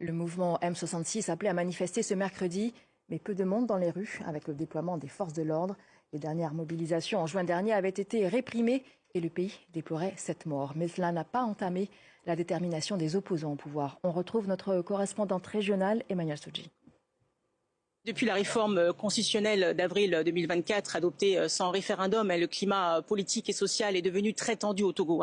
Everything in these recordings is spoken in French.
Le mouvement M66 appelait à manifester ce mercredi, mais peu de monde dans les rues avec le déploiement des forces de l'ordre. Les dernières mobilisations en juin dernier avaient été réprimées et le pays déplorait 7 morts. Mais cela n'a pas entamé la détermination des opposants au pouvoir. On retrouve notre correspondante régionale, Emmanuel Soudji. Depuis la réforme constitutionnelle d'avril 2024 adoptée sans référendum, le climat politique et social est devenu très tendu au Togo.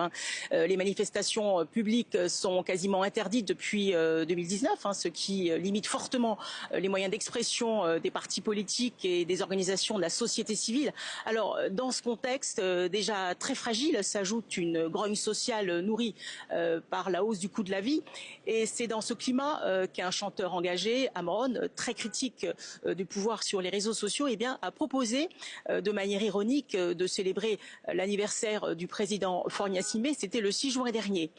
Les manifestations publiques sont quasiment interdites depuis 2019, ce qui limite fortement les moyens d'expression des partis politiques et des organisations de la société civile. Alors, dans ce contexte déjà très fragile, s'ajoute une grogne sociale nourrie par la hausse du coût de la vie. Et c'est dans ce climat qu'un chanteur engagé, Amron, très critique du pouvoir sur les réseaux sociaux, a proposé de manière ironique de célébrer l'anniversaire du président Faure Gnassingbé. C'était le 6 juin dernier.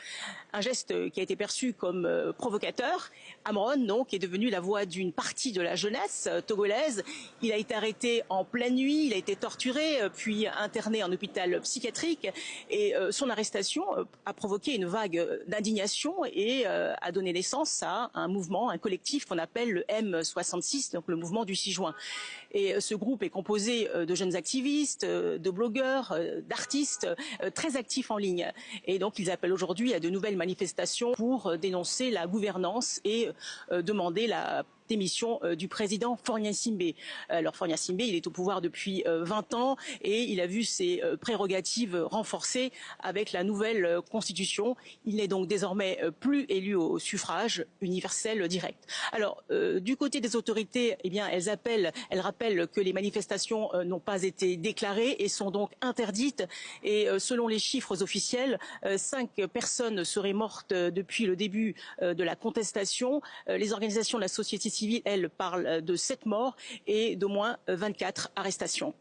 Un geste qui a été perçu comme provocateur. Amron, donc, est devenu la voix d'une partie de la jeunesse togolaise. Il a été arrêté en pleine nuit, il a été torturé, puis interné en hôpital psychiatrique. Et son arrestation a provoqué une vague d'indignation et a donné naissance à un mouvement, un collectif qu'on appelle le M66, donc le mouvement du 6 juin. Et ce groupe est composé de jeunes activistes, de blogueurs, d'artistes très actifs en ligne. Et donc ils appellent aujourd'hui à de nouvelles manifestations pour dénoncer la gouvernance et demander la démission du président Faure Gnassingbé. Alors Faure Gnassingbé, il est au pouvoir depuis 20 ans et il a vu ses prérogatives renforcées avec la nouvelle constitution. Il n'est donc désormais plus élu au suffrage universel direct. Alors du côté des autorités, elles rappellent que les manifestations n'ont pas été déclarées et sont donc interdites. Et selon les chiffres officiels, 5 personnes seraient mortes depuis le début de la contestation. Les organisations de la société civile, elles, parlent de 7 morts et d'au moins 24 arrestations.